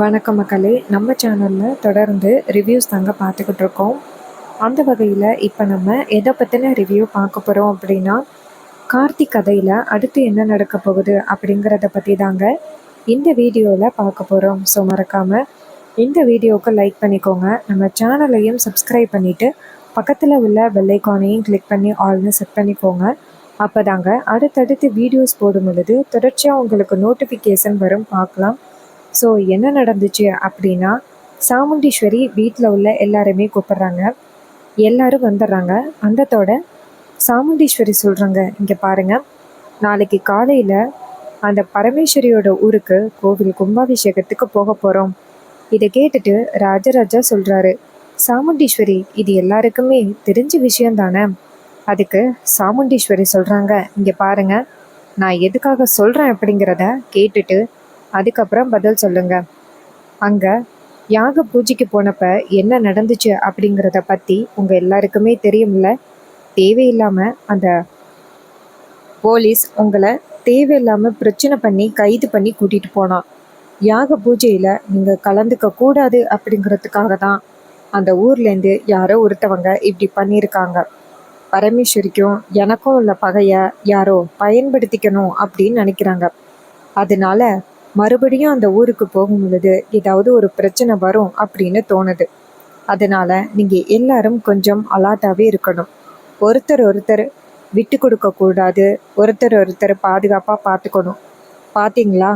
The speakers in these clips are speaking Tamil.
வணக்கம் மக்களே, நம்ம சேனலில் தொடர்ந்து ரிவ்யூஸ் தாங்க பார்த்துக்கிட்டு இருக்கோம். அந்த வகையில் இப்போ நம்ம எதை பற்றின ரிவ்யூ பார்க்க போகிறோம் அப்படின்னா, கார்த்திக் கதையில் அடுத்து என்ன நடக்க போகுது அப்படிங்கிறத பற்றி தாங்க இந்த வீடியோவில் பார்க்க போகிறோம். ஸோ மறக்காமல் இந்த வீடியோவுக்கு லைக் பண்ணிக்கோங்க, நம்ம சேனலையும் சப்ஸ்கிரைப் பண்ணிவிட்டு பக்கத்தில் உள்ள பெல் ஐகானையும் கிளிக் பண்ணி ஆல்னு செட் பண்ணிக்கோங்க. அப்போ தாங்க அடுத்தடுத்து வீடியோஸ் போடும் பொழுது தொடர்ச்சியாக உங்களுக்கு நோட்டிஃபிகேஷன் வரும், பார்க்கலாம். ஸோ என்ன நடந்துச்சு அப்படின்னா, சாமுண்டீஸ்வரி வீட்டில் உள்ள எல்லாருமே கூப்பிட்றாங்க. எல்லாரும் வந்துடுறாங்க. வந்ததோட சாமுண்டீஸ்வரி சொல்கிறாங்க, இங்கே பாருங்கள், நாளைக்கு காலையில் அந்த பரமேஸ்வரியோட ஊருக்கு கோவில் கும்பாபிஷேகத்துக்கு போக போகிறோம். இதை கேட்டுட்டு ராஜராஜா சொல்கிறாரு, சாமுண்டீஸ்வரி இது எல்லாருக்குமே தெரிஞ்ச விஷயம் தானே. அதுக்கு சாமுண்டீஸ்வரி சொல்கிறாங்க, இங்கே பாருங்கள், நான் எதுக்காக சொல்கிறேன் அப்படிங்கிறத கேட்டுட்டு அதுக்கப்புறம் பதில் சொல்லுங்க. அங்கே யாக பூஜைக்கு போனப்ப என்ன நடந்துச்சு அப்படிங்கிறத பற்றி உங்கள் எல்லாருக்குமே தெரியும்ல. தேவையில்லாமல் அந்த போலீஸ் உங்களை தேவையில்லாமல் பிரச்சனை பண்ணி கைது பண்ணி கூட்டிகிட்டு போனான். யாக பூஜையில் நீங்கள் கலந்துக்க கூடாது அப்படிங்கிறதுக்காக தான் அந்த ஊர்லேருந்து யாரோ ஒருத்தவங்க இப்படி பண்ணியிருக்காங்க. பரமேஸ்வரிக்கும் எனக்கும் உள்ள பகையை யாரோ பயன்படுத்திக்கணும் அப்படின்னு நினைக்கிறாங்க. அதனால மறுபடியும் அந்த ஊருக்கு போகும் பொழுது ஏதாவது ஒரு பிரச்சனை வரும் அப்படின்னு தோணுது. அதனால நீங்கள் எல்லாரும் கொஞ்சம் அலாட்டாகவே இருக்கணும். ஒருத்தர் விட்டு கொடுக்கக்கூடாது, ஒருத்தர் பாதுகாப்பாக பார்த்துக்கணும். பார்த்தீங்களா,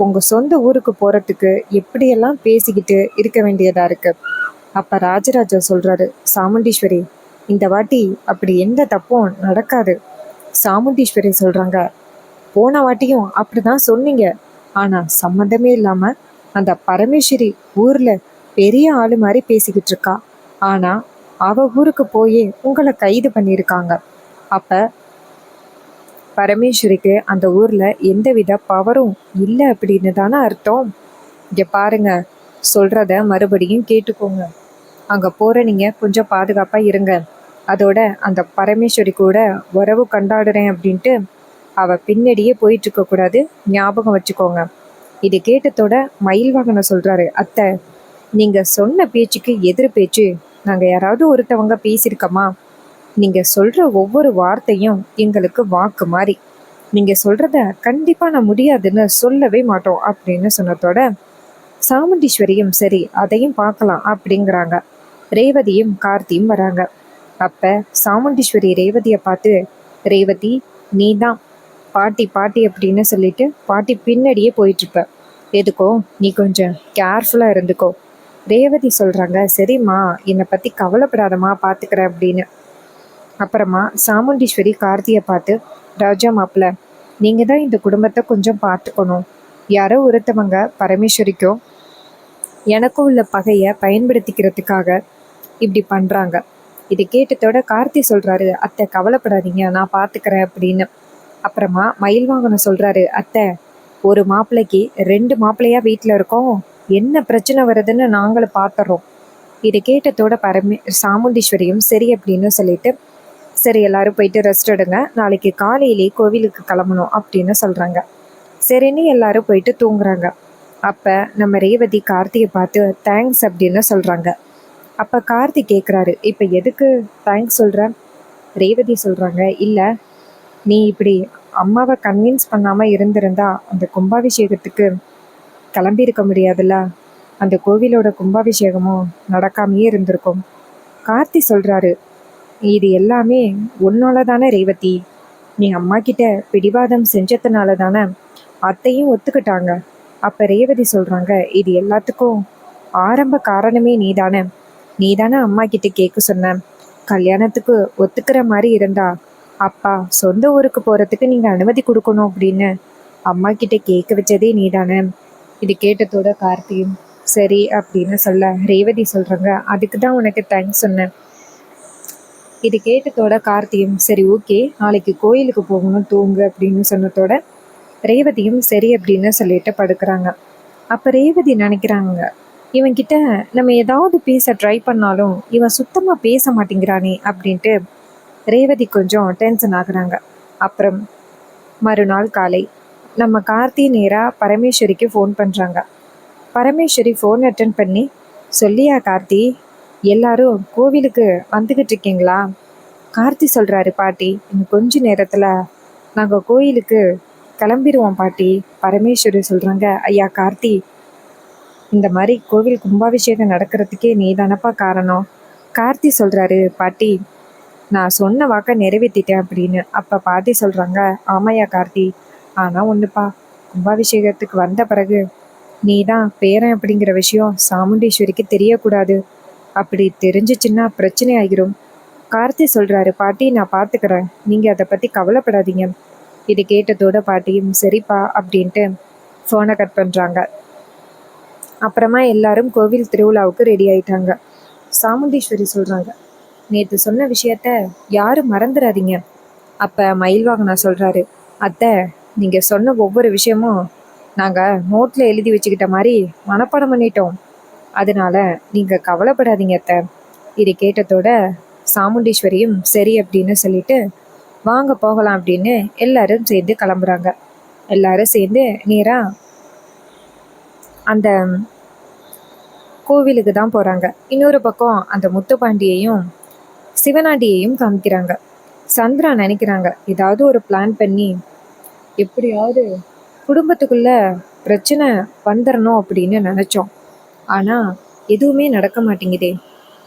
உங்கள் சொந்த ஊருக்கு போகிறதுக்கு எப்படியெல்லாம் பேசிக்கிட்டு இருக்க வேண்டியதாக இருக்குது. அப்போ ராஜராஜா சொல்கிறாரு, சாமுண்டீஸ்வரி இந்த வாட்டி அப்படி எந்த தப்பும் நடக்காது. சாமுண்டீஸ்வரி சொல்கிறாங்க, போன வாட்டியும் அப்படி தான் சொன்னீங்க, ஆனால் சம்மந்தமே இல்லாமல் அந்த பரமேஸ்வரி ஊரில் பெரிய ஆளு மாதிரி பேசிக்கிட்டு இருக்கா. ஆனால் அவள் ஊருக்கு போய் உங்களை கைது பண்ணியிருக்காங்க. அப்போ பரமேஸ்வரிக்கு அந்த ஊரில் எந்தவித பவரும் இல்லை அப்படின்னு தானே அர்த்தம். இங்கே பாருங்க, சொல்கிறத மறுபடியும் கேட்டுக்கோங்க. அங்கே போகிற நீங்கள் கொஞ்சம் பாதுகாப்பாக இருங்க. அதோட அந்த பரமேஸ்வரி கூட உறவு கண்டாடுறேன் அப்படின்ட்டு அவள் பின்னாடியே போயிட்டுருக்கக்கூடாது, ஞாபகம் வச்சுக்கோங்க. இது கேட்டதோட மயில் வாகனம் சொல்கிறாரு, அத்தை நீங்கள் சொன்ன பேச்சுக்கு எதிர் பேச்சு நாங்கள் யாராவது ஒருத்தவங்க பேசியிருக்கோமா? நீங்கள் சொல்கிற ஒவ்வொரு வார்த்தையும் எங்களுக்கு வாக்கு மாதிரி. நீங்கள் சொல்கிறத கண்டிப்பாக நான் முடியாதுன்னு சொல்லவே மாட்டோம் அப்படின்னு சொன்னதோட சாமுண்டீஸ்வரியும் சரி அதையும் பார்க்கலாம் அப்படிங்கிறாங்க. ரேவதியும் கார்த்தியும் வராங்க. அப்போ சாமுண்டீஸ்வரி ரேவதியை பார்த்து, ரேவதி நீ தான் பாட்டி பாட்டி அப்படின்னு சொல்லிட்டு பாட்டி பின்னாடியே போயிட்டுருப்ப. எதுக்கோ நீ கொஞ்சம் கேர்ஃபுல்லாக இருந்துக்கோ. ரேவதி சொல்கிறாங்க, சரிம்மா என்னை பற்றி கவலைப்படாதம்மா, பார்த்துக்கிறேன் அப்படின்னு. அப்புறமா சாமுண்டீஸ்வரி கார்த்தியை பார்த்து, ராஜா மாப்பிள்ள நீங்கள் தான் இந்த குடும்பத்தை கொஞ்சம் பார்த்துக்கணும். யாரோ ஒருத்தவங்க பரமேஸ்வரிக்கும் எனக்கும் உள்ள பகையை பயன்படுத்திக்கிறதுக்காக இப்படி பண்ணுறாங்க. இதை கேட்டதோட கார்த்தி சொல்கிறாரு, அத்தை கவலைப்படாதீங்க, நான் பார்த்துக்கிறேன் அப்படின்னு. அப்புறமா மயில் வாகனம் சொல்கிறாரு, அத்தை ஒரு மாப்பிள்ளைக்கு 2 மாப்பிள்ளையாக வீட்டில் இருக்கோம், என்ன பிரச்சனை வருதுன்னு நாங்களும் பார்த்துறோம். இதை கேட்டதோட சாமுண்டீஸ்வரியும் சரி அப்படின்னு சொல்லிட்டு, சரி எல்லாரும் போயிட்டு ரெஸ்ட் எடுங்க, நாளைக்கு காலையிலே கோவிலுக்கு கிளம்பணும் அப்படின்னு சொல்கிறாங்க. சரின்னு எல்லாரும் போயிட்டு தூங்குறாங்க. அப்போ நம்ம ரேவதி கார்த்தியை பார்த்து தேங்க்ஸ் அப்படின்னு சொல்கிறாங்க. அப்போ கார்த்தி கேட்குறாரு, இப்போ எதுக்கு தேங்க்ஸ் சொல்கிற? ரேவதி சொல்கிறாங்க, இல்லை நீ இப்படி அம்மாவை கன்வின்ஸ் பண்ணாமல் இருந்திருந்தா அந்த கும்பாபிஷேகத்துக்கு கிளம்பியிருக்க முடியாதுல்ல, அந்த கோவிலோட கும்பாபிஷேகமும் நடக்காமையே இருந்திருக்கும். கார்த்தி சொல்கிறாரு, இது எல்லாமே உன்னால தானே ரேவதி, நீ அம்மா கிட்ட பிடிவாதம் செஞ்சதுனால தானே அத்தையும் ஒத்துக்கிட்டாங்க. அப்போ ரேவதி சொல்கிறாங்க, இது எல்லாத்துக்கும் ஆரம்ப காரணமே நீ தானே அம்மா கிட்ட கேட்க சொன்ன, கல்யாணத்துக்கு ஒத்துக்கிற மாதிரி இருந்தா அப்பா சொந்த ஊருக்கு போகிறதுக்கு நீங்கள் அனுமதி கொடுக்கணும் அப்படின்னு அம்மா கிட்ட கேட்க வச்சதே நீ தானே. இது கேட்டதோட கார்த்தியும் சரி அப்படின்னு சொல்ல ரேவதி சொல்கிறாங்க, அதுக்கு தான் உனக்கு தேங்க்ஸ் சொன்னேன். இது கேட்டதோட கார்த்தியும் சரி ஓகே நாளைக்கு கோயிலுக்கு போகணும், தூங்கு அப்படின்னு சொன்னதோட ரேவதியும் சரி அப்படின்னு சொல்லிட்டு படுக்கிறாங்க. அப்போ ரேவதி நினைக்கிறாங்க, இவன்கிட்ட நம்ம ஏதாவது பேச ட்ரை பண்ணாலும் இவன் சுத்தமாக பேச மாட்டேங்கிறானே அப்படின்ட்டு ரேவதி கொஞ்சம் டென்ஷன் ஆகுறாங்க. அப்புறம் மறுநாள் காலை நம்ம கார்த்தி நேராக பரமேஸ்வரிக்கு ஃபோன் பண்ணுறாங்க. பரமேஸ்வரி ஃபோன் அட்டன் பண்ணி, சொல்லியா கார்த்தி, எல்லாரும் கோவிலுக்கு வந்துக்கிட்டு இருக்கீங்களா? கார்த்தி சொல்கிறாரு, பாட்டி இன்னும் கொஞ்ச நேரத்தில் நாங்கள் கோயிலுக்கு கிளம்பிடுவோம் பாட்டி. பரமேஸ்வரி சொல்கிறாங்க, ஐயா கார்த்தி, இந்த மாதிரி கோவில் கும்பாபிஷேகம் நடக்கிறதுக்கே நீ தானப்பா காரணம். கார்த்தி சொல்கிறாரு, பாட்டி நான் சொன்ன வாக்கை நிறைவேற்றிட்டேன் அப்படின்னு. அப்போ பாட்டி சொல்கிறாங்க, ஆமாய்யா கார்த்தி, ஆனால் ஒன்றுப்பா, கும்பாபிஷேகத்துக்கு வந்த பிறகு நீ தான் பேரன் அப்படிங்கிற விஷயம் சாமுண்டீஸ்வரிக்கு தெரியக்கூடாது. அப்படி தெரிஞ்சிச்சுன்னா பிரச்சனை ஆகிரும். கார்த்தி சொல்கிறாரு, பாட்டி நான் பார்த்துக்கிறேன், நீங்கள் அதை பற்றி கவலைப்படாதீங்க. இது கேட்டதோட பாட்டியும் சரிப்பா அப்படின்ட்டு ஃபோனை கட் பண்ணுறாங்க. அப்புறமா எல்லாரும் கோவில் திருவிழாவுக்கு ரெடி ஆயிட்டாங்க. சாமுண்டீஸ்வரி சொல்கிறாங்க, நேற்று சொன்ன விஷயத்த யாரும் மறந்துடாதீங்க. அப்போ மயில்வாகனா சொல்கிறாரு, அத்தை நீங்கள் சொன்ன ஒவ்வொரு விஷயமும் நாங்கள் நோட்டில் எழுதி வச்சுக்கிட்ட மாதிரி மனப்பாடம் பண்ணிட்டோம். அதனால நீங்கள் கவலைப்படாதீங்க அத்தை. இதை கேட்டதோட சாமுண்டீஸ்வரியும் சரி அப்படின்னு சொல்லிட்டு வாங்க போகலாம் அப்படின்னு எல்லாரும் சேர்ந்து கிளம்புறாங்க. எல்லாரும் சேர்ந்து நேராக அந்த கோவிலுக்கு தான் போகிறாங்க. இன்னொரு பக்கம் அந்த முத்துப்பாண்டியையும் சிவனாண்டியையும் காமிக்கிறாங்க. சந்திரா நினைக்கிறாங்க, ஏதாவது ஒரு பிளான் பண்ணி எப்படியாவது குடும்பத்துக்குள்ள பிரச்சனை வந்துடணும் அப்படின்னு நினச்சோம். ஆனால் எதுவுமே நடக்க மாட்டேங்குதே.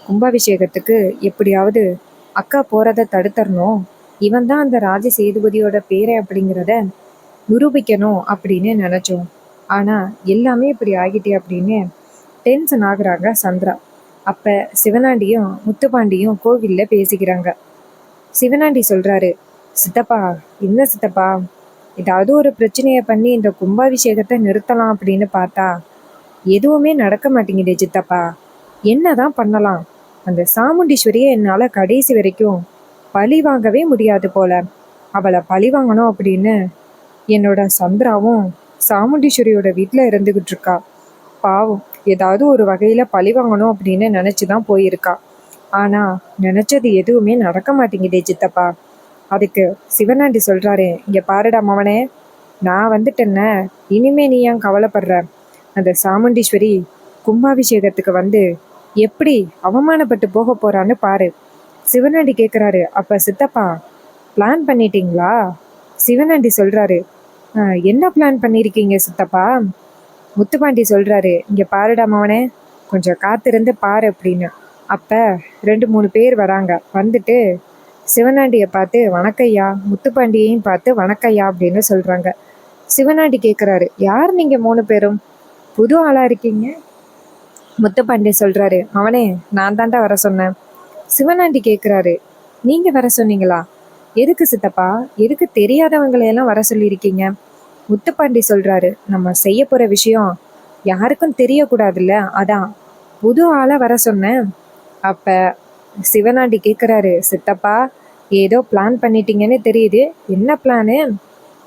கும்பாபிஷேகத்துக்கு எப்படியாவது அக்கா போகிறத தடுத்தரணும். இவன் தான் அந்த ராஜ சேதுபதியோட பேரை அப்படிங்கிறத நிரூபிக்கணும் அப்படின்னு நினச்சோம். ஆனால் எல்லாமே இப்படி ஆகிட்டே அப்படின்னு டென்ஷன் ஆகுறாங்க சந்திரா. அப்போ சிவனாண்டியும் முத்துப்பாண்டியும் கோவிலில் பேசிக்கிறாங்க. சிவனாண்டி சொல்கிறாரு, சித்தப்பா என்ன சித்தப்பா, ஏதாவது ஒரு பிரச்சனையை பண்ணி இந்த கும்பாபிஷேகத்தை நிறுத்தலாம் அப்படின்னு பார்த்தா எதுவுமே நடக்க மாட்டேங்குது சித்தப்பா. என்னதான் பண்ணலாம்? அந்த சாமுண்டீஸ்வரியை என்னால் கடைசி வரைக்கும் பழி வாங்கவே முடியாது போல. அவளை பழி வாங்கணும் அப்படின்னு என்னோட சந்திராவும் சாமுண்டீஸ்வரியோட வீட்டில் இருந்துக்கிட்டு இருக்கா. பாவம், ஏதாவது ஒரு வகையில் பழி வாங்கணும் அப்படின்னு நினச்சி தான் போயிருக்கா. ஆனால் நினச்சது எதுவுமே நடக்க மாட்டேங்குதே சித்தப்பா. அதுக்கு சிவனாண்டி சொல்கிறாரு, இங்கே பாருடா மவனே, நான் வந்துட்டேன்ன, இனிமே நீ ஏன் கவலைப்படுற? அந்த சாமுண்டீஸ்வரி கும்பாபிஷேகத்துக்கு வந்து எப்படி அவமானப்பட்டு போக போகிறான்னு பாரு. சிவனாண்டி கேட்குறாரு, அப்போ சித்தப்பா பிளான் பண்ணிட்டீங்களா? சிவனாண்டி சொல்கிறாரு, என்ன பிளான் பண்ணியிருக்கீங்க சித்தப்பா? முத்துப்பாண்டி சொல்கிறாரு, இங்கே பாருடா மவனே, கொஞ்சம் காத்திருந்து பாரு அப்படின்னு. அப்போ 2-3 பேர் வராங்க. வந்துட்டு சிவனாண்டியை பார்த்து வணக்கையா, முத்துப்பாண்டியையும் பார்த்து வணக்கையா அப்படின்னு சொல்கிறாங்க. சிவனாண்டி கேட்குறாரு, யார் நீங்கள் 3 பேரும்? புது ஆளாக இருக்கீங்க. முத்துப்பாண்டி சொல்கிறாரு, அவனே நான் தாண்டா வர சொன்னேன். சிவனாண்டி கேட்குறாரு, நீங்கள் வர சொன்னீங்களா? எதுக்கு சித்தப்பா? எதுக்கு தெரியாதவங்களையெல்லாம் வர சொல்லியிருக்கீங்க? முத்துப்பாண்டி சொல்கிறாரு, நம்ம செய்ய போகிற விஷயம் யாருக்கும் தெரியக்கூடாதுல்ல, அதான் புது ஆளாக வர சொன்னேன். அப்போ சிவனாண்டி கேட்குறாரு, சித்தப்பா ஏதோ பிளான் பண்ணிட்டீங்கன்னு தெரியுது, என்ன பிளானு?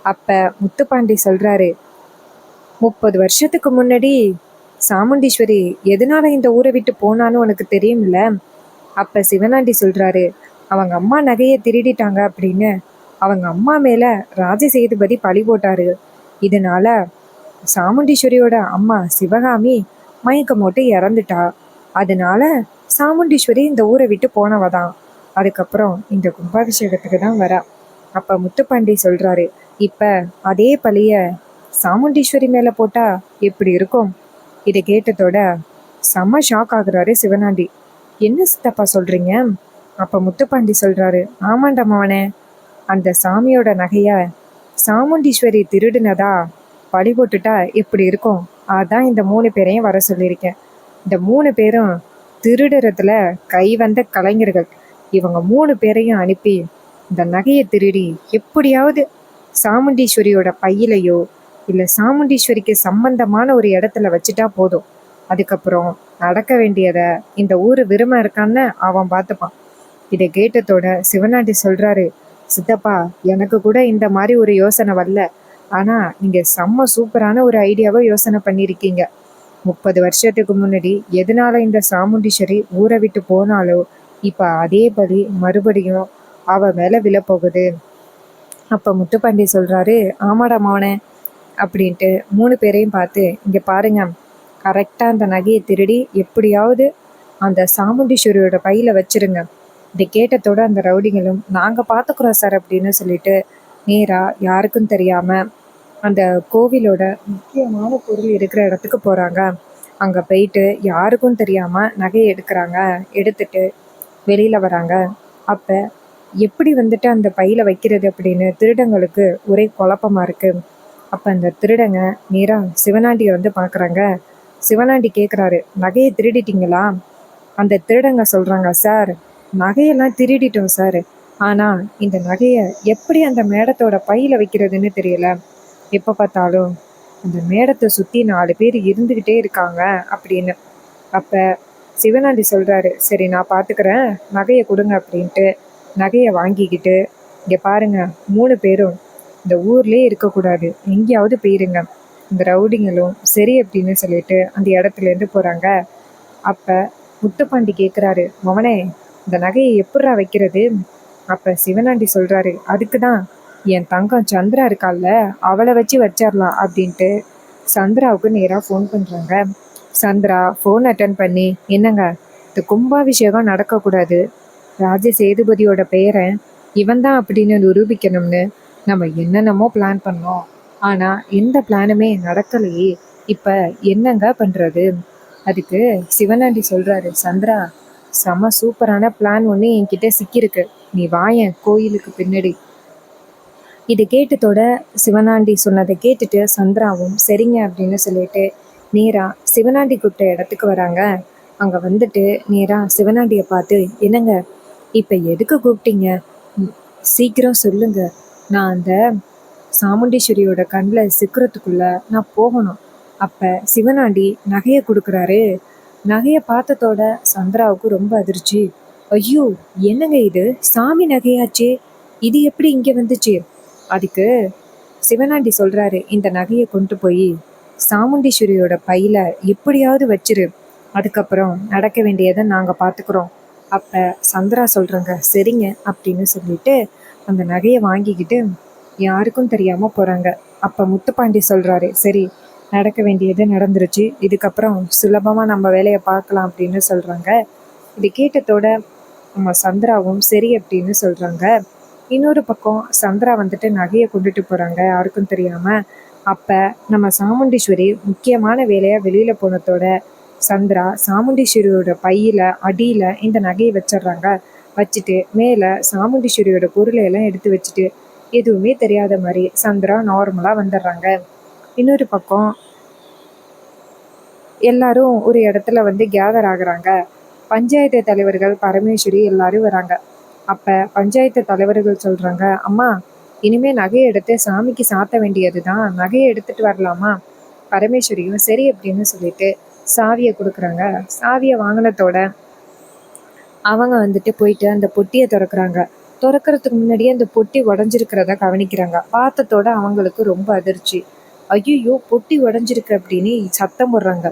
அப்போ முத்துப்பாண்டி சொல்கிறாரு, 30 வருஷத்துக்கு முன்னாடி சாமுண்டீஸ்வரி எதனால இந்த ஊரை விட்டு போனான்னு உனக்கு தெரியும்ல? அப்போ சிவனாண்டி சொல்கிறாரு, அவங்க அம்மா நகையை திருடிட்டாங்க அப்படின்னு அவங்க அம்மா மேலே ராஜ சேதுபதி பழி போட்டாரு. இதனால சாமுண்டீஸ்வரியோட அம்மா சிவகாமி மயக்கம் போட்டு இறந்துட்டா. அதனால சாமுண்டீஸ்வரி இந்த ஊரை விட்டு போனவ தான். அதுக்கப்புறம் இந்த கும்பாபிஷேகத்துக்கு தான் வரா. அப்போ முத்துப்பாண்டி சொல்கிறாரு, இப்போ அதே பழிய சாமுண்டீஸ்வரி மேலே போட்டா எப்படி இருக்கும்? இதை கேட்டதோட செம்ம ஷாக் ஆகுறாரு சிவனாண்டி. என்ன சித்தப்பா சொல்கிறீங்க? அப்போ முத்துப்பாண்டி சொல்கிறாரு, ஆமாண்டா மவனே, அந்த சாமியோட நகையை சாமுண்டீஸ்வரி திருடுனதா பழி போட்டுட்டா எப்படி இருக்கும்? அதான் இந்த 3 பேரையும் வர சொல்லியிருக்கேன். இந்த 3 பேரும் திருடுறதுல கை வந்த கலைஞர்கள். இவங்க 3 பேரையும் அனுப்பி இந்த நகையை திருடி எப்படியாவது சாமுண்டீஸ்வரியோட பையிலையோ இல்லை சாமுண்டீஸ்வரிக்கு சம்பந்தமான ஒரு இடத்துல வச்சுட்டா போதும். அதுக்கப்புறம் நடக்க வேண்டியதை இந்த ஊர் விரும்ப இருக்கான்னு அவன் பார்த்துப்பான். இதை கேட்டதோட சிவனாண்டி சொல்கிறாரு, சித்தப்பா எனக்கு கூட இந்த மாதிரி ஒரு யோசனை வரல. ஆனால் நீங்கள் செம்ம சூப்பரான ஒரு ஐடியாவை யோசனை பண்ணியிருக்கீங்க. 30 வருஷத்துக்கு முன்னாடி எதனால இந்த சாமுண்டீஸ்வரி ஊரை விட்டு போனாலோ இப்போ அதே படி மறுபடியும் அவ மேலே விழப்போகுது. அப்போ முத்துப்பாண்டி சொல்கிறாரு, ஆமாடா மோனே அப்படின்ட்டு 3 பேரையும் பார்த்து, இங்கே பாருங்க, கரெக்டா அந்த நகையை திருடி எப்படியாவது அந்த சாமுண்டீஸ்வரியோட பையில வச்சிருங்க. இதை கேட்டதோட அந்த ரவுடிகளும் நாங்க பாத்துக்கிறோம் சார் அப்படின்னு சொல்லிட்டு நேரா யாருக்கும் தெரியாம அந்த கோவிலோட முக்கியமான பொருள் இருக்கிற இடத்துக்கு போறாங்க. அங்க போயிட்டு யாருக்கும் தெரியாம நகையை எடுக்கிறாங்க. எடுத்துட்டு வெளியில வராங்க. அப்ப எப்படி வந்துட்டு அந்த பையில வைக்கிறது அப்படின்னு திருடங்களுக்கு ஒரே குழப்பமா இருக்கு. அப்ப அந்த திருடங்க நேரா சிவனாண்டியை வந்து பாக்குறாங்க. சிவனாண்டி கேக்குறாரு, நகையை திருடிட்டீங்களா? அந்த திருடங்க சொல்றாங்க, சார் நகையெல்லாம் திருடிட்டோம் சார். ஆனா இந்த நகைய எப்படி அந்த மேடத்தோட பையில வைக்கிறதுன்னு தெரியல. எப்ப பார்த்தாலும் அந்த மேடத்தை சுத்தி 4 பேர் இருந்துகிட்டே இருக்காங்க அப்படின்னு. அப்ப சிவனாண்டி சொல்றாரு, சரி நான் பாத்துக்கிறேன், நகையை கொடுங்க அப்படின்ட்டு நகையை வாங்கிக்கிட்டு, இங்க பாருங்க 3 பேரும் இந்த ஊர்லயே இருக்கக்கூடாது, எங்கேயாவது போயிருங்க. இந்த ரவுடிங்களும் சரி அப்படின்னு சொல்லிட்டு அந்த இடத்துல இருந்து போறாங்க. அப்ப முத்துப்பாண்டி கேக்குறாரு, மவனே இந்த நகையை எப்படிரா வைக்கிறது? அப்ப சிவனாண்டி சொல்றாரு, அதுக்குதான் என் தங்கம் சந்திரா இருக்கால்ல, அவளை வச்சு வச்சிடலாம் அப்படின்ட்டு சந்திராவுக்கு நேரா ஃபோன் பண்றாங்க. சந்திரா ஃபோன் அட்டன் பண்ணி, என்னங்க இந்த கும்பாபிஷேகம் நடக்கக்கூடாது, ராஜ சேதுபதியோட பெயரன் இவன் தான் அப்படின்னு நிரூபிக்கணும்னு நம்ம என்னென்னமோ பிளான் பண்ணோம். ஆனா எந்த பிளானுமே நடக்கலையே, இப்ப என்னங்க பண்றது? அதுக்கு சிவனாண்டி சொல்றாரு, சந்திரா செம சூப்பரான பிளான் ஒன்று என்கிட்ட சிக்கியிருக்கு, நீ வாயேன் கோயிலுக்கு பின்னாடி. இது கேட்டதோட சிவனாண்டி சொன்னதை கேட்டுட்டு சந்திராவும் சரிங்க அப்படின்னு சொல்லிட்டு நேரா சிவனாண்டி கூப்பிட்ட இடத்துக்கு வராங்க. அங்க வந்துட்டு நேரா சிவனாண்டியை பார்த்து, என்னங்க இப்ப எதுக்கு கூப்பிட்டீங்க? ம், சீக்கிரம் சொல்லுங்க, நான் அந்த சாமுண்டீஸ்வரியோட கண்ணில் சிக்கிறதுக்குள்ள நான் போகணும். அப்ப சிவனாண்டி நகையை கொடுக்குறாரு. நகையை பார்த்ததோட சந்திராவுக்கு ரொம்ப அதிர்ச்சி. ஐயோ, என்னங்க இது சாமி நகையாச்சே, இது எப்படி இங்க வந்துச்சு? அதுக்கு சிவனாண்டி சொல்றாரு, இந்த நகையை கொண்டு போய் சாமுண்டீஸ்வரியோட பையில எப்படியாவது வச்சிரு, அதுக்கப்புறம் நடக்க வேண்டியதை நாங்க பாத்துக்கிறோம். அப்ப சந்திரா சொல்றாங்க, சரிங்க அப்படின்னு சொல்லிட்டு அந்த நகையை வாங்கிக்கிட்டு யாருக்கும் தெரியாம போறாங்க. அப்ப முத்துப்பாண்டி சொல்றாரு, சரி நடக்க வேண்டியது நடந்துருச்சு, இதுக்கப்புறம் சுலபமா நம்ம வேலையை பார்க்கலாம் அப்படின்னு சொல்றாங்க. இது கேட்டதோட நம்ம சந்திராவும் சரி அப்படின்னு சொல்றாங்க. இன்னொரு பக்கம் சந்திரா வந்துட்டு நகையை கொண்டுட்டு போறாங்க யாருக்கும் தெரியாம. அப்ப நம்ம சாமுண்டீஸ்வரி முக்கியமான வேலையா வெளியில போனதோட சந்திரா சாமுண்டீஸ்வரியோட பையில அடியில இந்த நகையை வச்சிடுறாங்க. வச்சுட்டு மேல சாமுண்டீஸ்வரியோட பொருளை எல்லாம் எடுத்து வச்சுட்டு எதுவுமே தெரியாத மாதிரி சந்திரா நார்மலா வந்துடுறாங்க. இன்னொரு பக்கம் எல்லாரும் ஒரு இடத்துல வந்து கேதர் ஆகுறாங்க. பஞ்சாயத்து தலைவர்கள் பரமேஸ்வரி எல்லாரும் வராங்க. அப்ப பஞ்சாயத்து தலைவர்கள் சொல்றாங்க, அம்மா இனிமே நகையை எடுத்து சாமிக்கு சாத்த வேண்டியதுதான், நகையை எடுத்துட்டு வரலாமா? பரமேஸ்வரியும் சரி அப்படின்னு சொல்லிட்டு சாவியை கொடுக்குறாங்க. சாவியை வாங்கினதோட அவங்க வந்துட்டு போயிட்டு அந்த பொட்டியை திறக்கிறாங்க. திறக்கிறதுக்கு முன்னாடியே அந்த பொட்டி உடஞ்சிருக்கிறத கவனிக்கிறாங்க. பார்த்ததோட அவங்களுக்கு ரொம்ப அதிர்ச்சி. ஐயோ, பொட்டி உடஞ்சிருக்கு அப்படின்னு சத்தம் போடுறாங்க.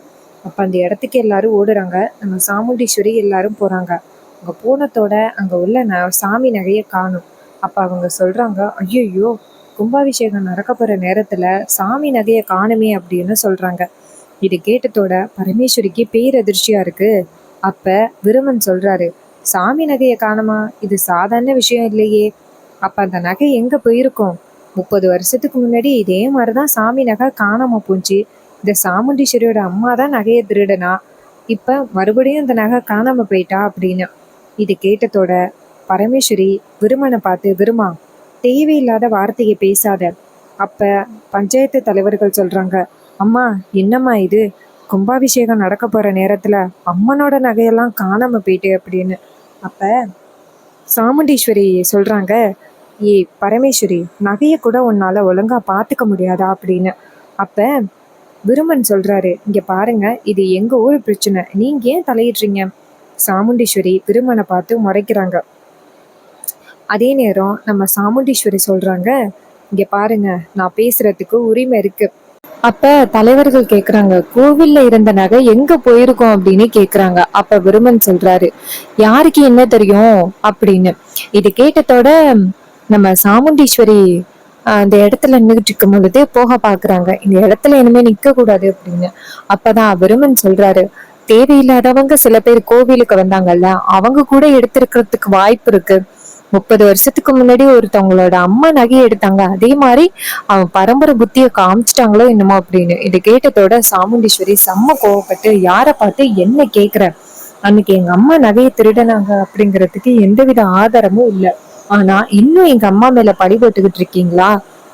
அப்ப அந்த இடத்துக்கு எல்லாரும் ஓடுறாங்க. நம்ம சாமுண்டீஸ்வரி எல்லாரும் போறாங்க. அங்க போனதோட அங்க உள்ள சாமி நகையை காணும். அப்ப அவங்க சொல்றாங்க, ஐயோ கும்பாபிஷேகம் நடக்க போற நேரத்துல சாமி நகையை காணுமே அப்படின்னு சொல்றாங்க. இது கேட்டதோட பரமேஸ்வரிக்கு பேரதிர்ச்சியா இருக்கு. அப்ப விருமன் சொல்றாரு, சாமி நகையை காணுமா, இது சாதாரண விஷயம் இல்லையே. அப்ப அந்த நகை எங்க போயிருக்கும்? 30 வருஷத்துக்கு முன்னாடி இதே மாதிரிதான் சாமி நகை காணாம போச்சு. இந்த சாமுண்டீஸ்வரியோட அம்மா தான் நகையை திருடனா, இப்ப மறுபடியும் இந்த நகை காணாம போயிட்டா அப்படின்னு. இது கேட்டதோட பரமேஸ்வரி விருமனை பார்த்து, விருமா தேவையில்லாத வார்த்தையை பேசாத. அப்ப பஞ்சாயத்து தலைவர்கள் சொல்றாங்க, அம்மா என்னம்மா இது, கும்பாபிஷேகம் நடக்க போற நேரத்துல அம்மனோட நகையெல்லாம் காணாம போயிட்டு அப்படின்னு. அப்ப சாமுண்டீஸ்வரி சொல்றாங்க, ஏ பரமேஸ்வரி, நகையை கூட உன்னால ஒழுங்கா பாத்துக்க முடியாதா அப்படின்னு. அப்ப விருமன் சொல்றாரு, இங்க பாருங்க, இது எங்க ஊர் பிரச்சனை, நீங்க ஏன் தலையிடுறீங்க? சாமுண்டீஸ்வரி விருமனை பார்த்து முறைக்கிறாங்க. அதே நேரம் நம்ம சாமுண்டீஸ்வரி சொல்றாங்க, இங்க பாருங்க, நான் பேசுறதுக்கு உரிமை இருக்கு. அப்ப தலைவர்கள் கேக்குறாங்க, கோவில்ல இருந்த நகை எங்க போயிருக்கோம் அப்படின்னு கேக்குறாங்க. அப்ப விருமன் சொல்றாரு, யாருக்கு என்ன தெரியும் அப்படின்னு. இது கேட்டதோட நம்ம சாமுண்டீஸ்வரி அந்த இடத்துல நின்றுட்டு இருக்கும் பொழுது போக பாக்குறாங்க. இந்த இடத்துல இனிமே நிக்க கூடாது அப்படின்னு. அப்பதான் விருமன் சொல்றாரு, தேவையில்லாதவங்க சில பேர் கோவிலுக்கு வந்தாங்கல்ல, அவங்க கூட எடுத்திருக்கிறதுக்கு வாய்ப்பு இருக்கு. 30 வருஷத்துக்கு முன்னாடி ஒருத்தவங்களோட அம்மா நகையை எடுத்தாங்க, அதே மாதிரி அவன் பரம்பரை புத்திய காமிச்சிட்டாங்களோ என்னமோ அப்படின்னு. இதை கேட்டதோட சாமுண்டீஸ்வரி செம்ம கோவப்பட்டு, யாரை பார்த்து என்ன கேக்குற, அன்னைக்கு எங்க அம்மா நகையை திருடனாங்க அப்படிங்கிறதுக்கு எந்தவித ஆதாரமும் இல்ல. ஆனா இன்னும் எங்க அம்மா மேல பழி போட்டுக்கிட்டு இருக்கீங்களா,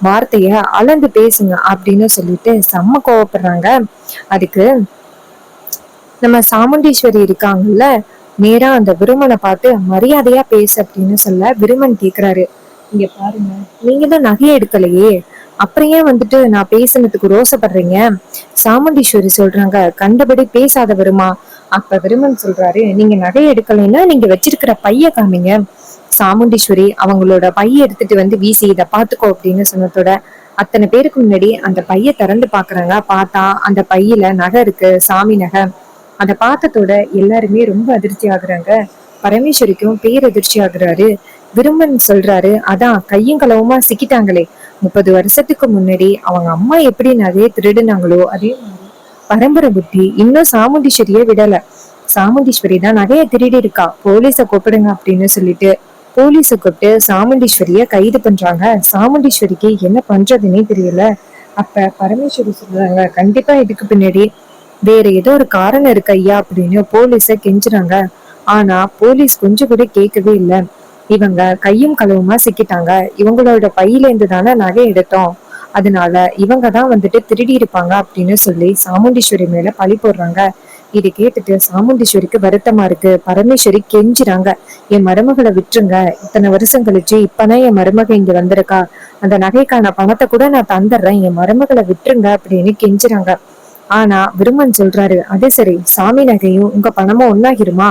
வார்த்தைய அளந்து பேசுங்க அப்படின்னு சொல்லிட்டு செம்ம கோவப்படுறாங்க. அதுக்கு நம்ம சாமுண்டீஸ்வரி இருக்காங்கல்ல, நேரா அந்த விருமனை பார்த்து மரியாதையா பேசு அப்படின்னு சொல்ல விருமன் கேக்குறாரு, இங்க பாருங்க, நீங்க தான் நகையை எடுக்கலையே, அப்புறம் ஏன் வந்துட்டு நான் பேசுனதுக்கு ரோசப்படுறீங்க? சாமுண்டீஸ்வரி சொல்றாங்க, கண்டபடி பேசாத வருமா. அப்ப விருமன் சொல்றாரு, நீங்க நகையை எடுக்கலைன்னா நீங்க வச்சிருக்கிற பைய காமிங்க. சாமுண்டீஸ்வரி அவங்களோட பைய எடுத்துட்டு வந்து வீசி இதை பாத்துக்கோ அப்படின்னு சொன்னதோட அத்தனை பேருக்கு முன்னாடி அந்த பைய திறந்து பாக்குறாங்க. பார்த்தா அந்த பையில நகை இருக்கு, சாமி நகை. அதை பார்த்ததோட எல்லாருமே ரொம்ப அதிர்ச்சி ஆகுறாங்க. பரமேஸ்வரிக்கும் பேரதிர்ச்சி ஆகுறாரு. விருமன் சொல்றாரு, அதான் கையும் களவுமா சிக்கிட்டாங்களே, 30 வருஷத்துக்கு முன்னாடி அவங்க அம்மா எப்படி நகையை திருடுனாங்களோ அதே மாதிரி பரம்பரை புத்தி இன்னும் சாமுண்டீஸ்வரியே விடல. சாமுண்டீஸ்வரி தான் நகையை திருடி இருக்கா, போலீஸ கூப்பிடுங்க அப்படின்னு சொல்லிட்டு போலீஸ கூப்பிட்டு சாமுண்டீஸ்வரிய கைது பண்றாங்க. சாமுண்டீஸ்வரிக்கு என்ன பண்றதுன்னே தெரியல. அப்ப பரமேஸ்வரி சொல்றாங்க, கண்டிப்பா இதுக்கு பின்னாடி வேற ஏதோ ஒரு காரணம் இருக்கு ஐயா அப்படின்னு போலீஸ கெஞ்சுறாங்க. ஆனா போலீஸ் கொஞ்சம் கூட கேட்கவே இல்லை. இவங்க கையும் களவுமா சிக்கிட்டாங்க, இவங்களோட பையில இருந்து தானே நகை எடுத்தோம், அதனால இவங்க தான் வந்துட்டு திருடி இருப்பாங்க அப்படின்னு சொல்லி சாமுண்டீஸ்வரி மேல பழி போடுறாங்க. இதை கேட்டுட்டு சாமுண்டீஸ்வரிக்கு வருத்தமா இருக்கு. பரமேஸ்வரி கெஞ்சுறாங்க, என் மருமகளை விட்டுருங்க, இத்தனை வருஷம் கழிச்சு இப்பதான் என் மருமக இங்க வந்திருக்கா, அந்த நகைக்கான பணத்தை கூட நான் தந்துடுறேன், என் மருமகளை விட்டுருங்க அப்படின்னு கெஞ்சுறாங்க. ஆனா விருமன் சொல்றாரு, அது சரி, சாமி நகையும் உங்க பணமும் ஒன்னாகிருமா,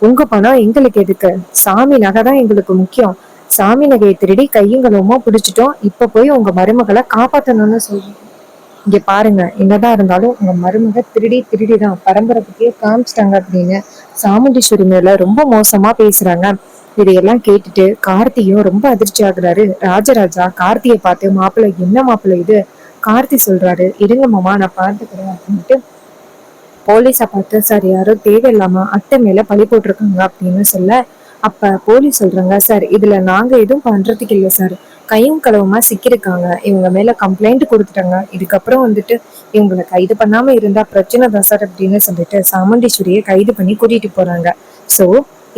உங்க பணம் எங்களுக்கு எதுக்கு, சாமி நகை தான் எங்களுக்கு முக்கியம், சாமி நகையை திருடி கையுங்களுமா பிடிச்சிட்டோம், இப்ப போய் உங்க மருமகளை காப்பாத்தணும்னு சொல்றோம். இங்க பாருங்க, என்னதான் இருந்தாலும் உங்க மருமக திருடிதான் பரம்பரை பத்தியே காமிச்சிட்டாங்க அப்படின்னு சாமுண்டீஸ்வரி மேல ரொம்ப மோசமா பேசுறாங்க. இதையெல்லாம் கேட்டுட்டு கார்த்தியும் ரொம்ப அதிர்ச்சி ஆகுறாரு. ராஜராஜா கார்த்தியை பார்த்து, மாப்பிள்ளை என்ன மாப்பிள்ளை இது, கார்த்தி சொல்றாரு, இருங்க மாமா நான் பார்த்துக்கிறேன் அப்படின்ட்டு போலீஸ பார்த்து, சார் யாரோ தேவையில்லாம அத்தை மேல பழி போட்டிருக்காங்க அப்படின்னு சொல்ல, அப்ப போலீஸ் சொல்றாங்க, சார் இதுல நாங்க எதுவும் பண்றதுக்கு இல்லை சார், கையும் களவுமா சிக்கிருக்காங்க, இவங்க மேல கம்ப்ளைண்ட் கொடுத்துட்டாங்க, இதுக்கப்புறம் வந்துட்டு இவங்களை கைது பண்ணாம இருந்தா பிரச்சனை தான் சார் அப்படின்னு சொல்லிட்டு சாமுண்டீஸ்வரியை கைது பண்ணி கூட்டிட்டு போறாங்க. சோ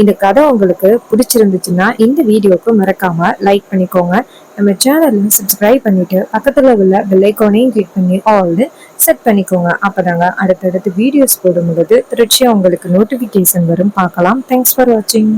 இந்த கதை உங்களுக்கு பிடிச்சிருந்துச்சுன்னா இந்த வீடியோக்கு மறக்காம லைக் பண்ணிக்கோங்க. நம்ம சேனல்ல சப்ஸ்கிரைப் பண்ணிட்டு பக்கத்துல உள்ள பெல் ஐகானையும் கிளிக் பண்ணி ஆல்னு செட் பண்ணிக்கோங்க. அப்பதாங்க அடுத்தடுத்து வீடியோஸ் போடும்போது திருச்சியா உங்களுக்கு நோட்டிபிகேஷன் வரும், பார்க்கலாம். தேங்க்ஸ் ஃபார் வாட்சிங்.